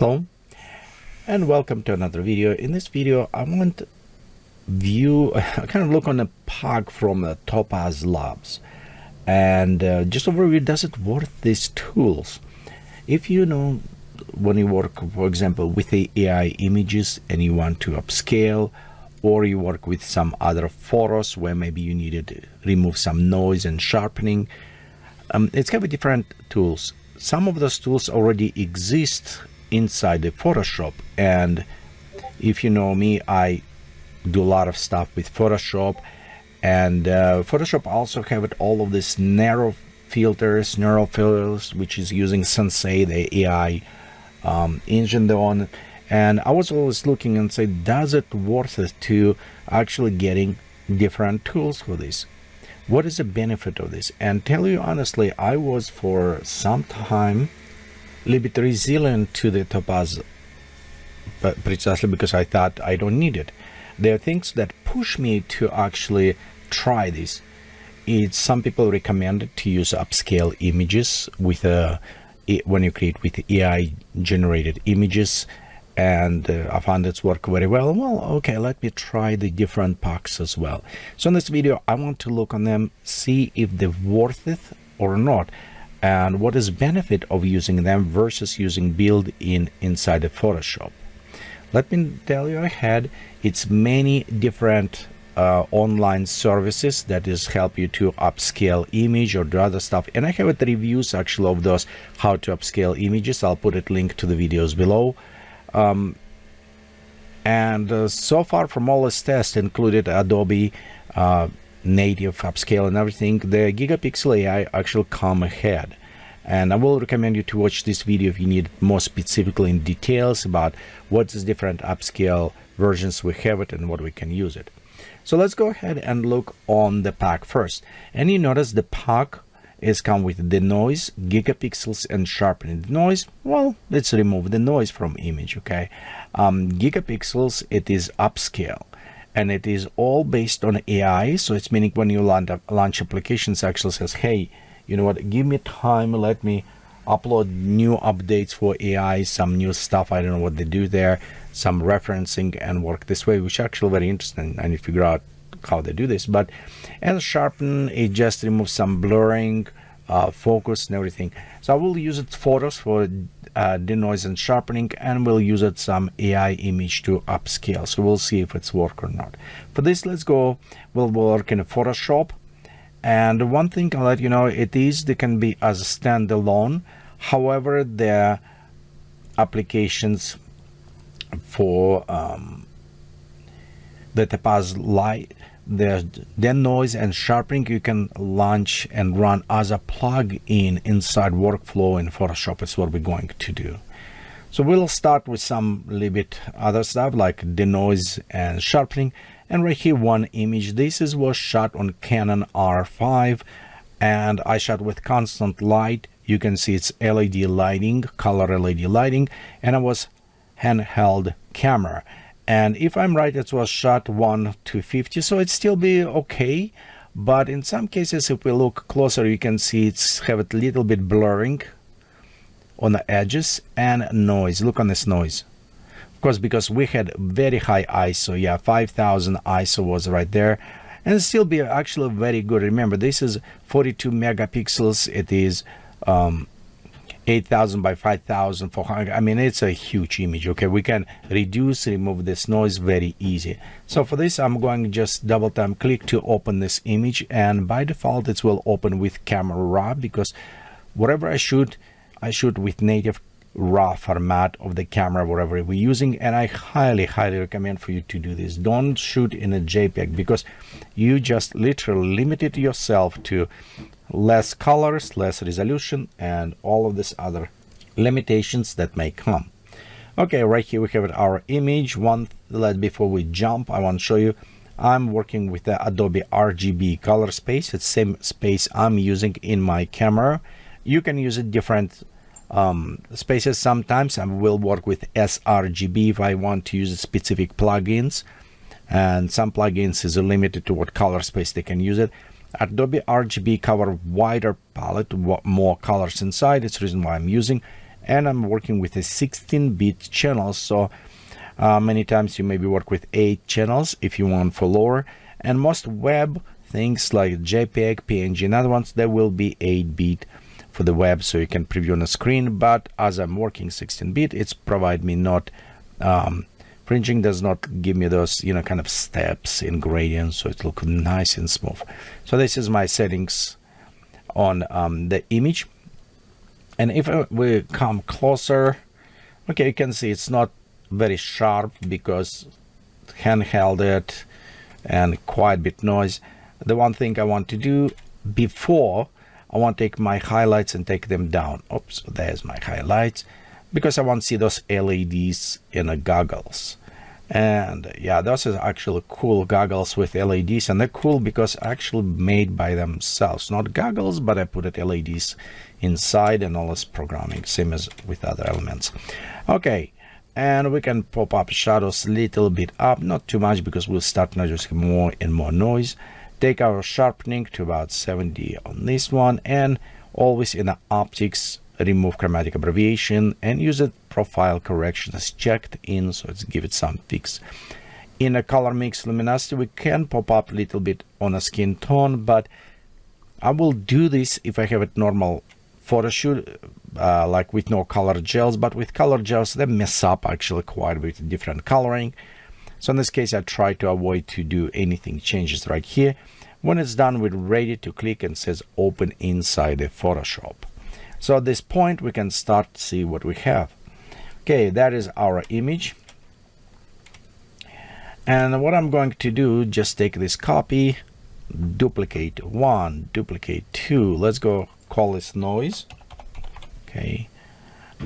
Hello and welcome to another video. In this video I want to kind of look on a POG from Topaz Labs and just overview, does it worth these tools? If you know, when you work for example with the AI images and you want to upscale, or you work with some other photos where maybe you needed to remove some noise and sharpening, it's kind of different tools. Some of those tools already exist inside the Photoshop, and if you know me, I do a lot of stuff with Photoshop, and Photoshop also have all of these narrow filters, which is using Sensei, the AI engine on. And I was always looking and say, does it worth it to actually getting different tools for this? What is the benefit of this? And tell you honestly, I was for some time a little bit resilient to the Topaz, but precisely because I thought I don't need it. There are things that push me to actually try this. It's some people recommend to use upscale images with when you create with AI generated images, and I found it's work very well. Well, okay, let me try the different packs as well. So in this video I want to look on them, see if they're worth it or not, and what is benefit of using them versus using built-in inside the Photoshop. Let me tell you ahead, it's many different online services that is help you to upscale image or do other stuff, and I have reviews actually of those how to upscale images. I'll put it link to the videos below. So far from all this test included Adobe native upscale and everything, the Gigapixel AI actually come ahead, and I will recommend you to watch this video if you need more specifically in details about what is different upscale versions we have it and what we can use it. So let's go ahead and look on the pack first, and you notice the pack is come with DeNoise, Gigapixels, and Sharpen. DeNoise, well, let's remove the noise from image, okay? Gigapixels, it is upscale, and it is all based on AI, so it's meaning when you launch applications, actually says, hey, you know what, give me time, let me upload new updates for AI, some new stuff, I don't know what they do there, some referencing and work this way, which is actually very interesting. I need to figure out how they do this. But and Sharpen, it just removes some blurring, focus and everything. So I will use it photos for denoise and sharpening, and we'll use it some AI image to upscale. So we'll see if it's work or not. For this, let's go, we'll work in a Photoshop. And one thing I'll let you know, they can be as a standalone. However, the applications for the Topaz Light, the DeNoise and Sharpening, you can launch and run as a plug-in inside workflow in Photoshop. Is what we're going to do. So we'll start with some little bit other stuff like DeNoise and Sharpening. And right here, one image. This was shot on Canon R5, and I shot with constant light. You can see it's LED lighting, color LED lighting, and it was handheld camera. And if I'm right, it was shot 1:50, so it still be okay. But in some cases, if we look closer, you can see it's have a little bit blurring on the edges and noise. Look on this noise. Of course, because we had very high ISO, yeah, 5000 ISO was right there, and still be actually very good. Remember, this is 42 megapixels. It is 8000 by 5400. I mean, it's a huge image. Okay, we can remove this noise very easy. So for this, I'm going to just double time click to open this image, and by default it will open with camera raw, because whatever I shoot with native raw format of the camera, whatever we're using. And I highly recommend for you to do this. Don't shoot in a JPEG, because you just literally limited yourself to less colors, less resolution, and all of this other limitations that may come. Okay, right here we have our image. Before we jump, I want to show you I'm working with the Adobe RGB color space. It's same space I'm using in my camera. You can use it different spaces. Sometimes I will work with sRGB if I want to use specific plugins, and some plugins is limited to what color space they can use it. Adobe RGB cover wider palette, more colors inside. It's the reason why I'm using. and I'm working with a 16-bit channel. So many times you maybe work with 8 channels if you want for lower, and most web things like JPEG, PNG, and other ones, there will be 8-bit for the web, so you can preview on the screen. But as I'm working 16-bit, it's provide me not fringing, does not give me those kind of steps in gradients, so it looks nice and smooth. So this is my settings on the image. And if we come closer, okay, you can see it's not very sharp because handheld it and quite a bit noise. The one thing I want to do before, I want to take my highlights and take them down. Oops, there's my highlights, because I want to see those LEDs in the goggles. And yeah, those are actually cool goggles with LEDs, and they're cool because actually made by themselves, not goggles, but I put it LEDs inside and all this programming, same as with other elements. Okay, and we can pop up shadows a little bit up, not too much, because we'll start noticing more and more noise. Take our sharpening to about 70 on this one, and always in the optics, remove chromatic abbreviation and use it profile correction as checked in, so it's give it some fix. In a color mix luminosity, we can pop up a little bit on a skin tone, but I will do this if I have it normal photo shoot, like with no color gels. But with color gels, they mess up actually quite a bit different coloring. So in this case, I try to avoid to do anything changes right here. When it's done, we're ready to click and says open inside the Photoshop. So at this point, we can start to see what we have. Okay, that is our image. And what I'm going to do, just take this copy, duplicate 1, duplicate 2. Let's go call this noise. Okay,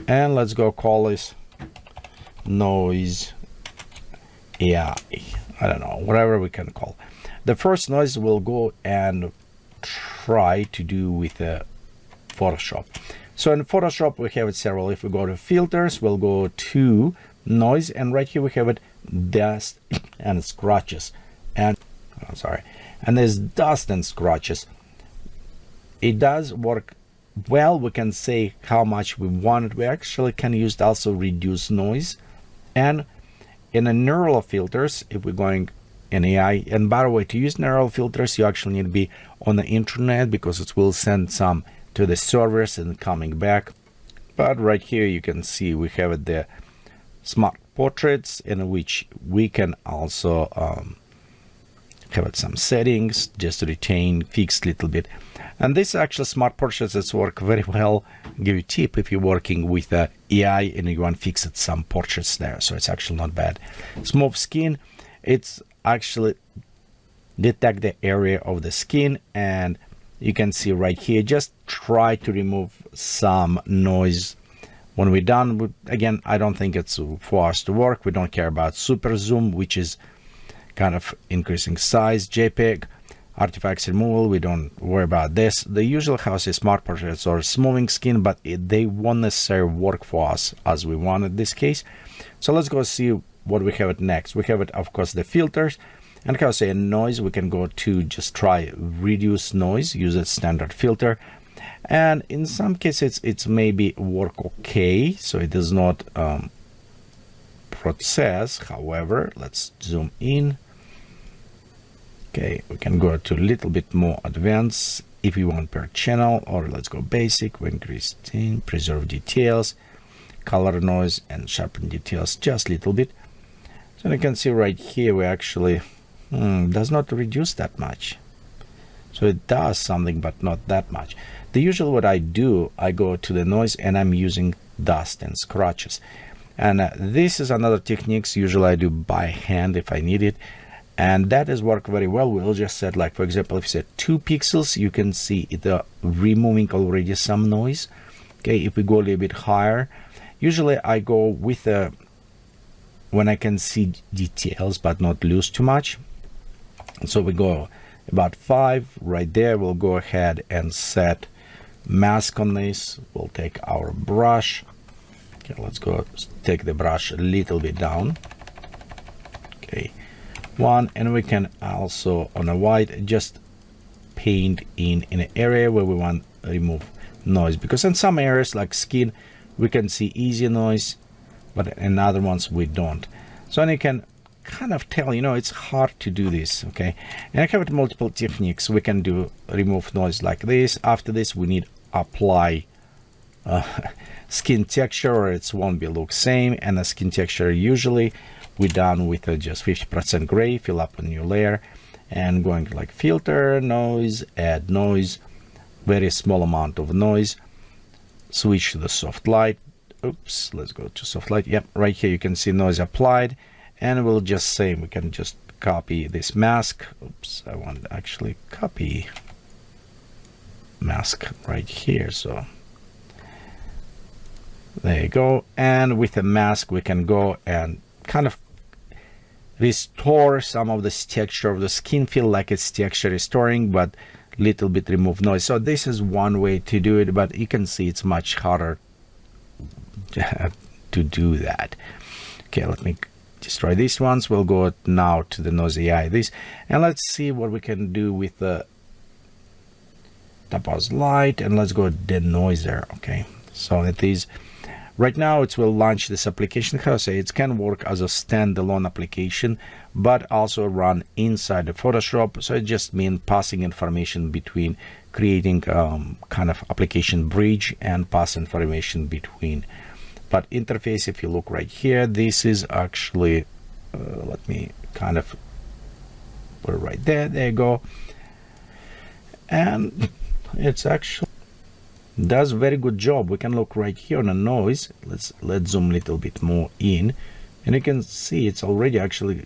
and let's go call this noise AI. I don't know, whatever we can call. The first noise we'll go and try to do with Photoshop. So in Photoshop, we have it several. If we go to filters, we'll go to noise, and right here we have it dust and scratches. And and there's dust and scratches. It does work well. We can say how much we want it. We actually can use also reduce noise. And in a neural filters, if we're going in AI, and by the way, to use neural filters, you actually need to be on the internet, because it will send some to the servers and coming back. But right here you can see we have it there, smart portraits, in which we can also have it some settings just to retain, fix a little bit. And this actually smart portraits that's work very well. Give you a tip if you're working with AI and you want to fix it some portraits there, so it's actually not bad. Smooth skin, it's actually detect the area of the skin, and you can see right here, just try to remove some noise when we're done. Again, I don't think it's for us to work. We don't care about super zoom, which is kind of increasing size. JPEG, artifacts removal, we don't worry about this. The usual house is smart portraits or smoothing skin, but they won't necessarily work for us as we want in this case. So let's go see what we have it next. We have it, of course, the filters. And how say noise, we can go to just try reduce noise, use a standard filter. And in some cases, it's maybe work okay, so it does not process. However, let's zoom in. Okay, we can go to a little bit more advanced if we want per channel, or let's go basic. We increase 10, preserve details, color noise, and sharpen details just a little bit. So you can see right here, we actually does not reduce that much. So it does something, but not that much. The usual what I do, I go to the noise and I'm using dust and scratches. And this is another techniques usually I do by hand if I need it. And that has worked very well. We'll just set, like, for example, if you set 2 pixels, you can see it removing already some noise. Okay, if we go a little bit higher, usually I go with when I can see details but not lose too much. So we go about 5 right there. We'll go ahead and set mask on this. We'll take our brush. Okay, let's go take the brush a little bit down. Okay, 1, and we can also on a white just paint in an area where we want to remove noise, because in some areas like skin, we can see easy noise, but in other ones we don't. So you can kind of tell, it's hard to do this, okay? And I have multiple techniques. We can do remove noise like this. After this, we need apply skin texture, or it won't be look same. And the skin texture usually we're done with just 50% gray. Fill up a new layer and going to like filter, noise, add noise, very small amount of noise. Switch to the soft light. Oops, let's go to soft light. Yep, right here you can see noise applied, and we'll just say we can just copy this mask. Oops, I want to actually copy mask right here. So there you go. And with the mask we can go and kind of restore some of this texture of the skin, feel like it's texture restoring, but little bit remove noise. So this is one way to do it, but you can see it's much harder to do that. Okay, let me destroy these ones. We'll go now to the DeNoise AI this, and let's see what we can do with the Topaz light, and let's go denoiser. Okay, so it is right now it will launch this application. How to say, it can work as a standalone application, but also run inside the Photoshop. So it just means passing information between, creating kind of application bridge and pass information between. But interface, if you look right here, this is actually let me kind of put it right there. There you go. And it's actually does very good job. We can look right here on the noise. Let's zoom a little bit more in, and you can see it's already actually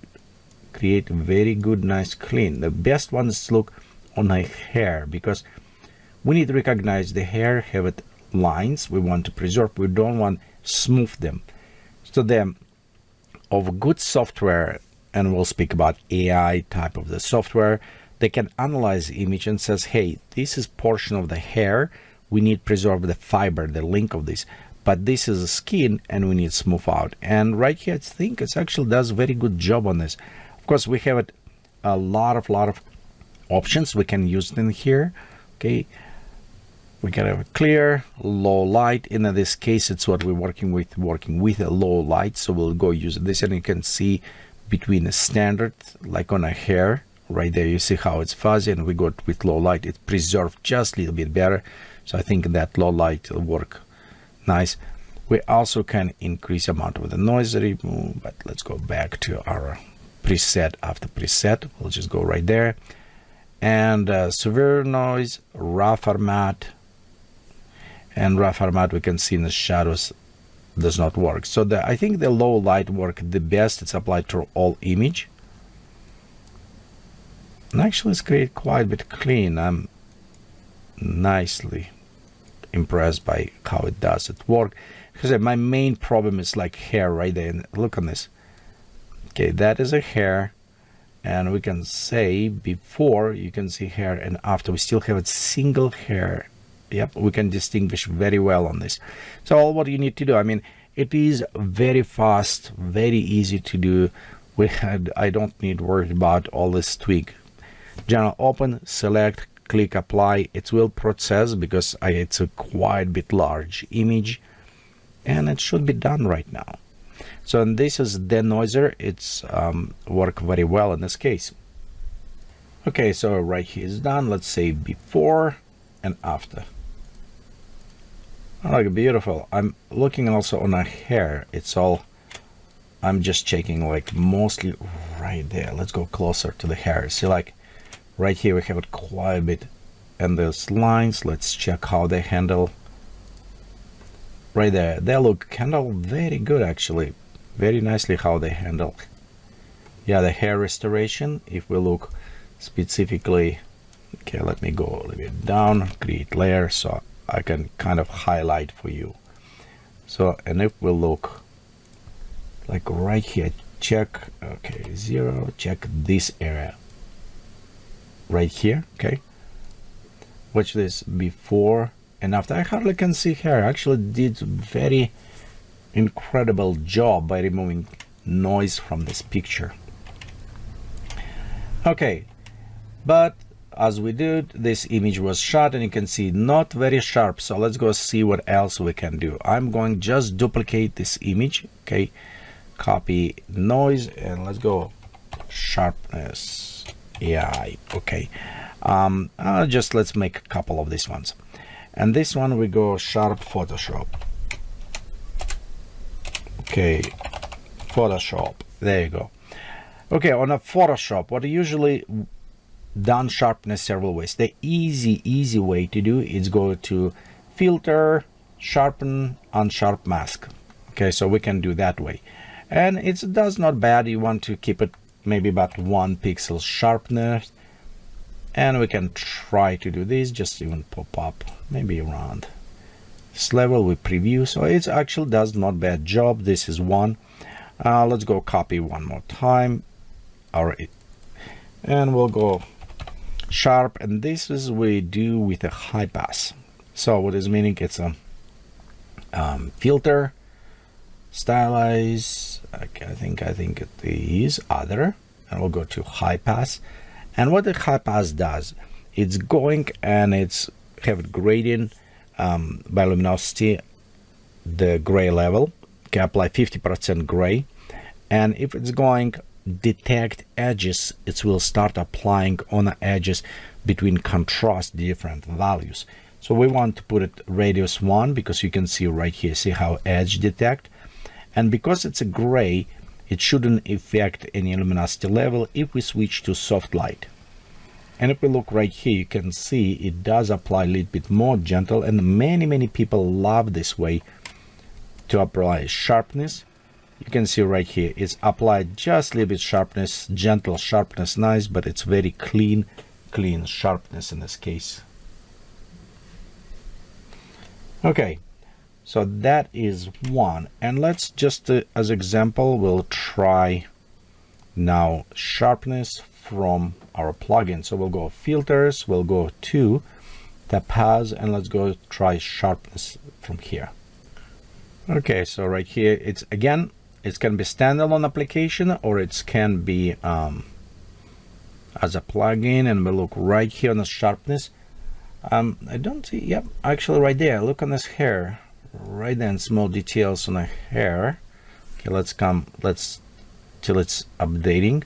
create very good, nice, clean. The best one is to look on my hair, because we need to recognize the hair have it lines we want to preserve. We don't want smooth them. So then of good software, and we'll speak about AI type of the software, they can analyze the image and says, hey, this is portion of the hair, we need preserve the fiber, the link of this, but this is the skin and we need smooth out. And right here I think it actually does very good job on this. Of course we have it a lot of options we can use in here. Okay, we can have a clear, low light. In this case it's what we're working with a low light, so we'll go use this, and you can see between the standard, like on a hair right there, you see how it's fuzzy, and we got with low light, it preserved just a little bit better. So I think that low light will work nice. We also can increase amount of the noise remove, but let's go back to our preset. After preset, we'll just go right there, and severe noise, raw format, and raw format we can see in the shadows does not work. So I think the low light work the best. It's applied to all image, and actually it's create quite a bit clean. I'm nicely impressed by how it does it work, because my main problem is like hair right there. And look on this. Okay, that is a hair, and we can say before you can see hair, and after we still have a single hair. Yep, we can distinguish very well on this. So all what you need to do, I mean, it is very fast, very easy to do. I don't need worry about all this tweak. General open, select, click apply. It will process because it's a quite bit large image, and it should be done right now. So and this is denoiser. It's work very well in this case. Okay, so right here is done. Let's say before and after. Oh, look, beautiful. I'm looking also on a hair. It's all, I'm just checking like mostly right there. Let's go closer to the hair. See, like right here we have it quite a bit, and those lines, let's check how they handle right there. They look handle very good, actually, very nicely how they handle. Yeah, the hair restoration, if we look specifically, okay, let me go a little bit down, create layer, so I can kind of highlight for you. So, and if we look like right here, check, okay, 0, check this area right here. Okay, watch this before and after. I hardly can see hair. Actually did very incredible job by removing noise from this picture. Okay, but as we did, this image was shot, and you can see not very sharp. So let's go see what else we can do. I'm going just duplicate this image. Okay, copy noise, and let's go sharpness AI. Okay, just let's make a couple of these ones, and this one we go sharp Photoshop. Okay, Photoshop, there you go. Okay, on a Photoshop, what usually done sharpness several ways. The easy way to do is go to filter, sharpen, unsharp mask. Okay, so we can do that way, and it does not bad. You want to keep it maybe about 1 pixel sharpness, and we can try to do this, just even pop up maybe around this level. We preview, so it actually does not bad job. This is one. Let's go copy one more time. All right, and we'll go sharp, and this is we do with a high pass. So what is meaning? It's a filter, stylize. Okay, I think it is other, and we'll go to high pass. And what the high pass does, it's going and it's have a gradient by luminosity, the gray level. Okay, apply 50% gray, and if it's going detect edges, it will start applying on the edges between contrast different values. So we want to put it radius 1, because you can see right here, see how edge detect, and because it's a gray, it shouldn't affect any luminosity level if we switch to soft light. And if we look right here, you can see it does apply a little bit more gentle, and many people love this way to apply sharpness. You can see right here, it's applied just a little bit sharpness, gentle sharpness, nice, but it's very clean sharpness in this case. Okay, so that is one. And let's just, as example, we'll try now sharpness from our plugin. So we'll go filters, we'll go to Topaz, and let's go try sharpness from here. Okay, so right here, it's again, it can be standalone application, or it can be as a plugin, and we'll look right here on the sharpness. I don't see, yep, actually right there, look on this hair, right there, and small details on the hair. Okay, let's till it's updating.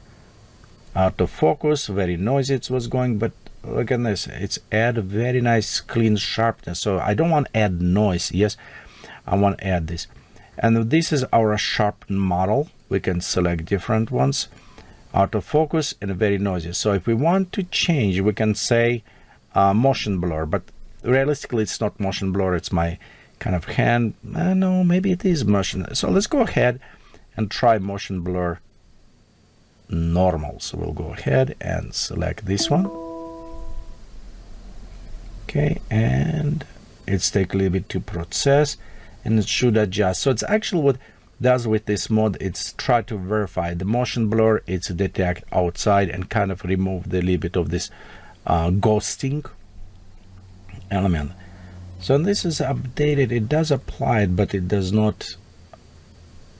Out of focus, very noisy it was going, but look at this, it's add a very nice clean sharpness. So I don't want to add noise, yes, I want to add this. And this is our sharpened model. We can select different ones. Out of focus and very noisy. So if we want to change, we can say motion blur, but realistically it's not motion blur, it's my kind of hand. No, maybe it is motion. So let's go ahead and try motion blur normal. So we'll go ahead and select this one. Okay, and it's take a little bit to process, and it should adjust. So it's actually what does with this mode, it's try to verify the motion blur, it's detect outside and kind of remove the little bit of this ghosting element. So this is updated, it does apply it, but it does not,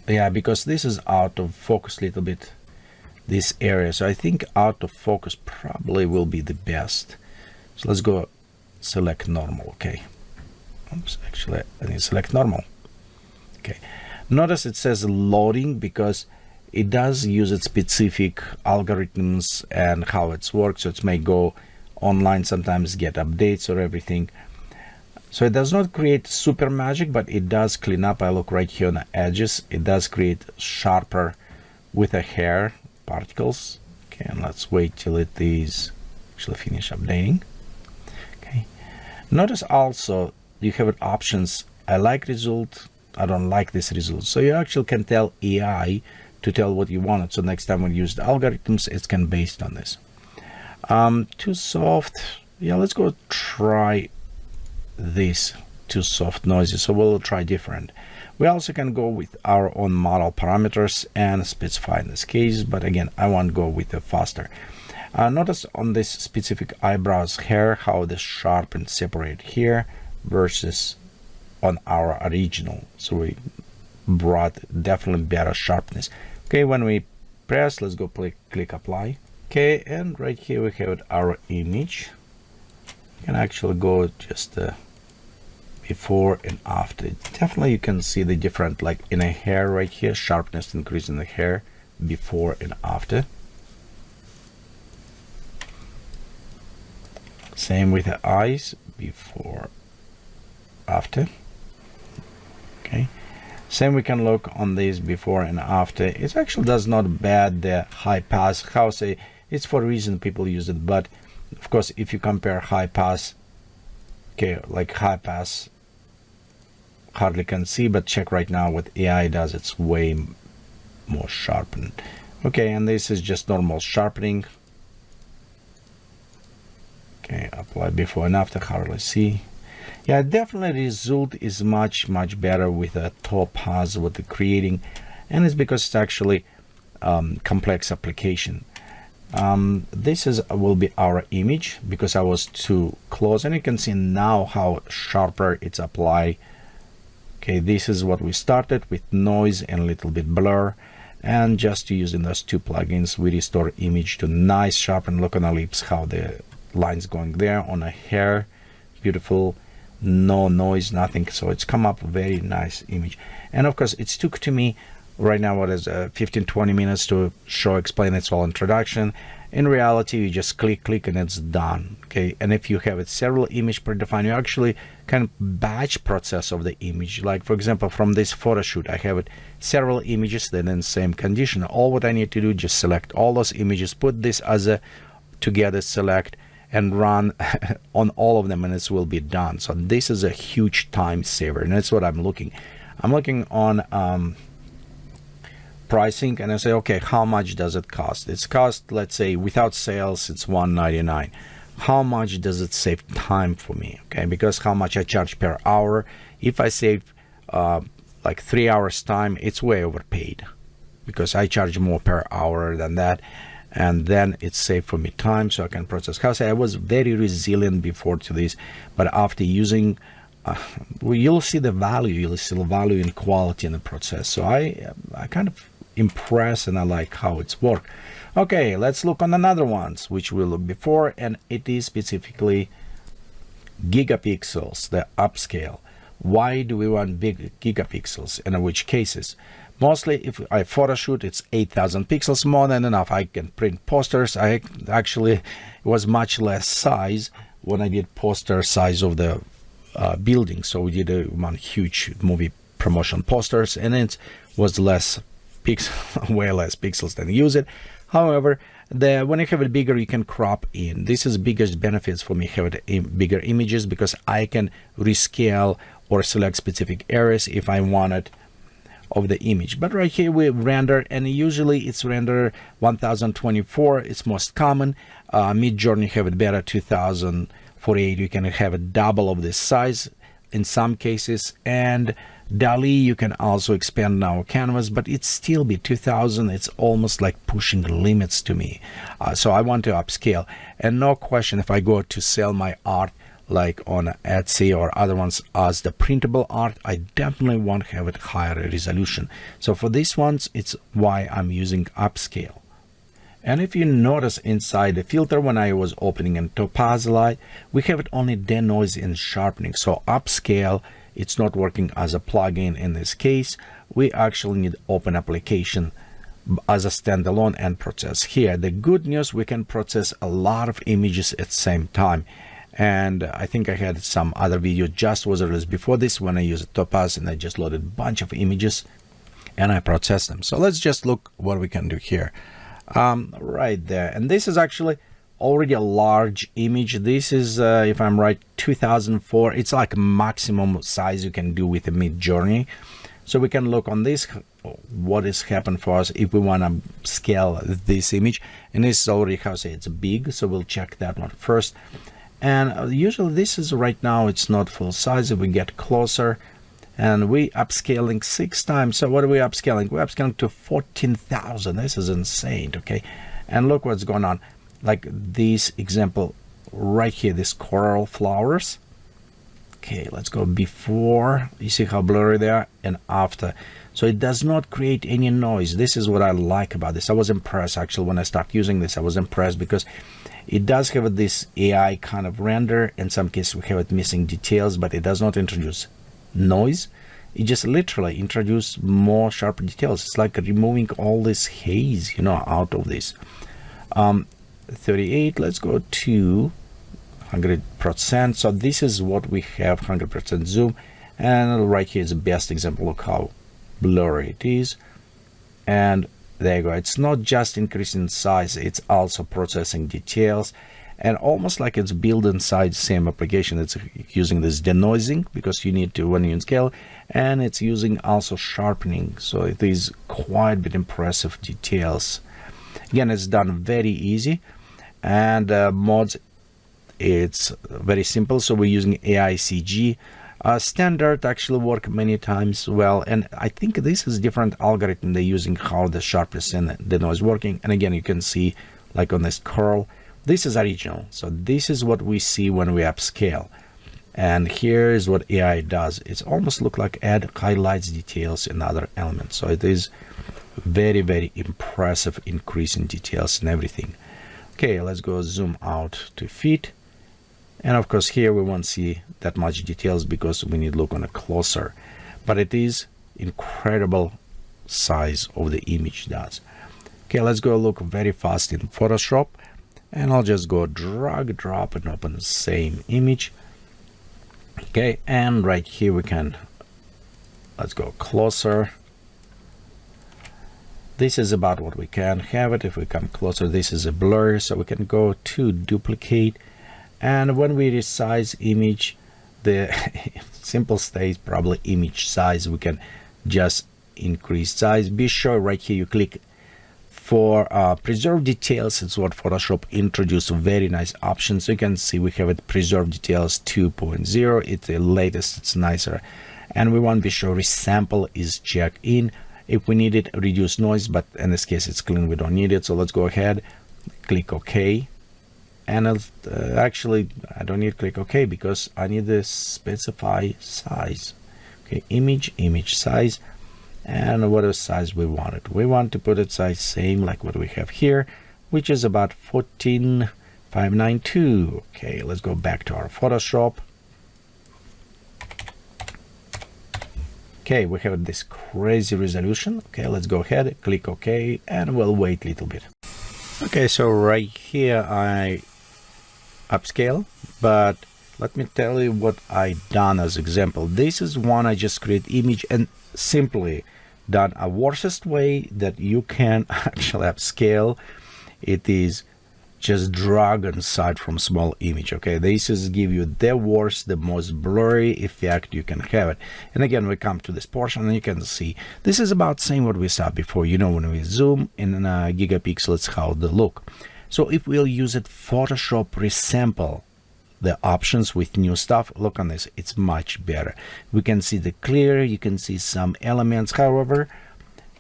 yeah, because this is out of focus a little bit, this area. So I think out of focus probably will be the best. So let's go select normal. Okay, oops, actually I need to select normal. Okay, notice it says loading because it does use its specific algorithms and how it's works. So it may go online, sometimes get updates or everything. So it does not create super magic, but it does clean up. I look right here on the edges, it does create sharper with a hair particles. Okay, and let's wait till it is actually finish updating. Okay, notice also you have options. I like result, I don't like this result. So you actually can tell AI to tell what you want. So next time when you use the algorithms, it can based on this. Too soft, yeah, let's go try this. Too soft, noisy, so we'll try different. We also can go with our own model parameters and specify in this case, but again I want to go with the faster. Notice on this specific eyebrows hair how the sharp and separate here versus on our original. So we brought definitely better sharpness. Okay, when we press, let's go click apply. Okay, and right here we have our image. You can actually go just before and after. Definitely you can see the different, like in a hair right here, sharpness increase in the hair before and after. Same with the eyes, before, after. Okay, same we can look on these before and after. It actually does not bad the high pass. How say, it's for a reason people use it, but of course if you compare high pass, okay, like high pass hardly can see, but check right now what AI does, it's way more sharpened. Okay, and this is just normal sharpening. Okay, apply before and after, hardly see. Yeah, definitely result is much better with a Topaz, what they're creating, and it's because it's actually complex application. This is will be our image because I was too close, and you can see now how sharper it's applied. Okay, this is what we started with noise and a little bit blur, and just using those two plugins we restore image to nice sharpen. Look on the lips, how the lines going there on a hair, beautiful, no noise, nothing. So it's come up very nice image. And of course it took to me right now what is 15-20 minutes to explain its whole introduction. In reality you just click and it's done. Okay, and if you have it several image predefined, you actually can batch process of the image. Like for example, from this photo shoot I have it several images then in same condition. All what I need to do, just select all those images, put this as a together, select and run on all of them, and this will be done. So this is a huge time saver, and that's what I'm looking on pricing, and I say, okay, how much does it cost? It's cost, let's say without sales it's $199. How much does it save time for me? Okay, because how much I charge per hour, if I save like 3 hours time, it's way overpaid because I charge more per hour than that, and then it's saved for me time, so I can process. How say, I was very resilient before to this, but after using well, you'll see the value, in quality in the process. So I kind of impressed, and I like how it's worked. Okay, let's look on another ones which we looked before, and it is specifically gigapixels, the upscale. Why do we want big gigapixels, and in which cases? Mostly if I photo shoot, it's 8,000 pixels, more than enough. I can print posters. I actually, it was much less size when I did poster size of the building. So we did one huge movie promotion posters, and it was less pixels, way less pixels than use it. However, when you have it bigger, you can crop in. This is biggest benefits for me having bigger images, because I can rescale or select specific areas if I wanted of the image. But right here we render, and usually it's render 1024. It's most common. Mid-Journey have it better, 2048. You can have a double of this size in some cases, and DALL-E you can also expand now canvas, but it's still be 2000. It's almost like pushing the limits to me. So I want to upscale, and no question, if I go to sell my art like on Etsy or other ones as the printable art, I definitely want to have it higher resolution. So for these ones, it's why I'm using upscale. And if you notice inside the filter, when I was opening in Topaz Light, we have it only DeNoise and sharpening. So upscale, it's not working as a plugin in this case. We actually need open application as a standalone and process here. The good news, we can process a lot of images at the same time. And I think I had some other video just was released before this when I used Topaz, and I just loaded a bunch of images and I processed them. So let's just look what we can do here. Right there, and this is actually already a large image. This is if I'm right, 2004. It's like maximum size you can do with a Mid-Journey. So we can look on this, what is happened for us if we want to scale this image. And this is already, how to say, it's big, so we'll check that one first. And usually this is right now, it's not full size. If we get closer, and we upscaling 6 times. So what are we upscaling? We're upscaling to 14,000. This is insane. Okay, and look what's going on. Like this example right here, this coral flowers. Okay, let's go before. You see how blurry they are, and after. So it does not create any noise. This is what I like about this. I was impressed actually when I started using this. I was impressed because it does have this AI kind of render. In some cases we have it missing details, but it does not introduce noise. It just literally introduces more sharp details. It's like removing all this haze, out of this. 38, let's go to 100%. So this is what we have, 100% zoom. And right here is the best example. Look how blurry it is. And there you go. It's not just increasing size, it's also processing details. And almost like it's built inside the same application. It's using this denoising because you need to when you scale, and it's using also sharpening. So it is quite a bit impressive details. Again, it's done very easy, and mods, it's very simple. So we're using AI CG. Standard actually work many times well, and I think this is different algorithm they're using how the sharpness and the noise working. And again, you can see like on this curl, this is original. So this is what we see when we upscale. And here is what AI does. It's almost look like add highlights details in other elements. So it is very, very impressive increase in details and everything. Okay, let's go zoom out to fit. And of course here we won't see that much details because we need to look on a closer. But it is incredible size of the image does. Okay, let's go look very fast in Photoshop. And I'll just go drag, drop, and open the same image. Okay, and right here we can, let's go closer. This is about what we can have it. If we come closer, this is a blur, so we can go to duplicate. And when we resize image, the simple state probably image size, we can just increase size. Be sure right here you click for preserve details. It's what Photoshop introduced, very nice option. So you can see we have it preserve details 2.0. It's the latest, it's nicer. And we want to be sure resample is checked in. If we need it, reduce noise, but in this case it's clean, we don't need it. So let's go ahead, click OK. And actually I don't need to click OK because I need to specify size. Okay, image size. And what is size we want it? We want to put it size same like what we have here, which is about 14592. Okay, let's go back to our Photoshop. Okay, we have this crazy resolution. Okay, let's go ahead, click OK, and we'll wait a little bit. Okay, so right here I upscale, but let me tell you what I done as example. This is one I just create image and simply done a worstest way that you can actually upscale. It is just drag inside from small image. Okay, this is give you the worst, the most blurry effect you can have it. And again, we come to this portion and you can see this is about same what we saw before. When we zoom in gigapixel, it's how they look. So if we'll use it Photoshop resample the options with new stuff, look on this, it's much better. We can see the clear, you can see some elements. However,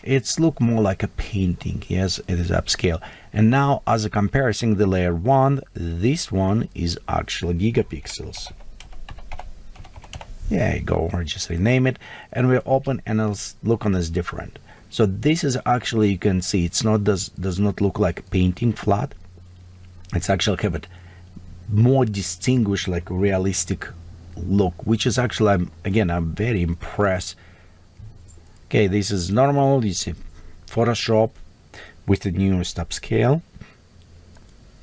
it's look more like a painting. Yes, it is upscale. And now as a comparison, the layer 1, this one is actually gigapixels. Yeah, go or just rename it, and we open and it'll look on this different. So this is actually, you can see it's not does not look like a painting flat. It's actually have it more distinguished, like realistic look, which is actually I'm very impressed. Okay, this is normal. You see Photoshop with the newest upscale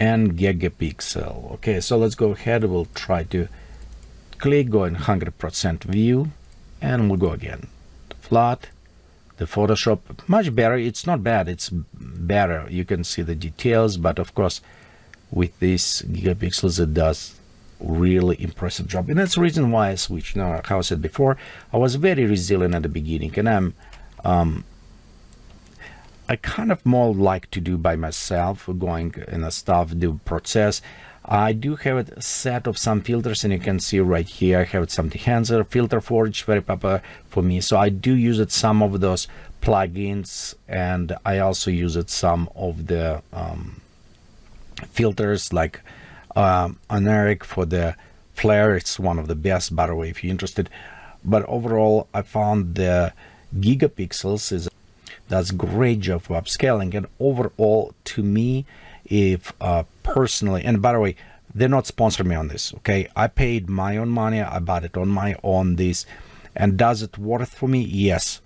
and gigapixel. Okay, so let's go ahead. We'll try to click, go in 100% view, and we'll go again. Flat, the Photoshop, much better. It's not bad, it's better. You can see the details, but of course, with these gigapixels, it does really impressive job. And that's the reason why I switched. Now, how I said before, I was very resilient at the beginning, and I kind of more like to do by myself, going in a stuff, do process. I do have a set of some filters, and you can see right here I have some enhancer, filter forge, very popular for me. So I do use it some of those plugins, and I also use it some of the filters like Aneric for the flare. It's one of the best, by the way, if you're interested. But overall, I found the Gigapixels does great job for upscaling. And overall, to me, if personally, and by the way, they're not sponsoring me on this, okay? I paid my own money, I bought it on my own, this, and does it worth for me? Yes,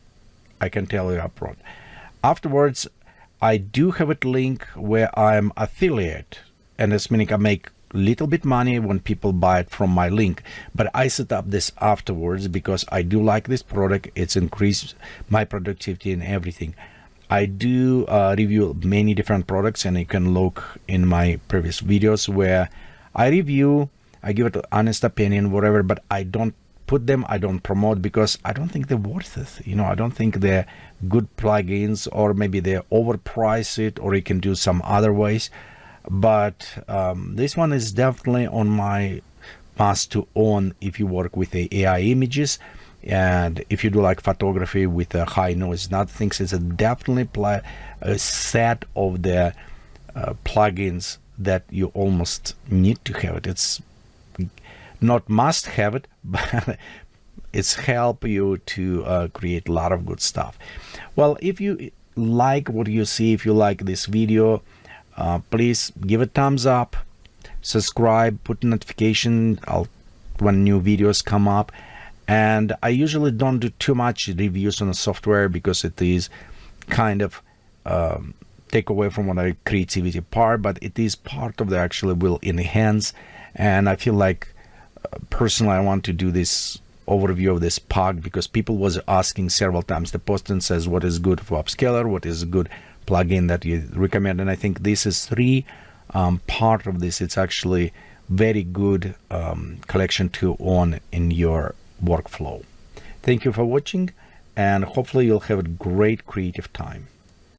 I can tell you upfront. Afterwards, I do have a link where I'm affiliate, and that's meaning I make little bit money when people buy it from my link, but I set up this afterwards because I do like this product. It's increased my productivity and everything. I do review many different products, and you can look in my previous videos where I review, I give it an honest opinion, whatever, but I don't put them, I don't promote, because I don't think they're worth it. I don't think they're good plugins, or maybe they overprice it, or you can do some other ways. But this one is definitely on my must to own if you work with the AI images, and if you do like photography with a high noise and other things. It's definitely a set of the plugins that you almost need to have it. It's not must have it, but it's help you to create a lot of good stuff. Well, if you like what you see, if you like this video, please give a thumbs up, subscribe, put a notification when new videos come up. And I usually don't do too much reviews on the software because it is kind of take away from what I creativity part, but it is part of the actually will enhance. And I feel like personally I want to do this overview of this POG because people was asking several times. The posting says what is good for upscaler, what is a good plugin that you recommend, and I think this is three part of this. It's actually very good collection to own in your workflow. Thank you for watching, and hopefully you'll have a great creative time.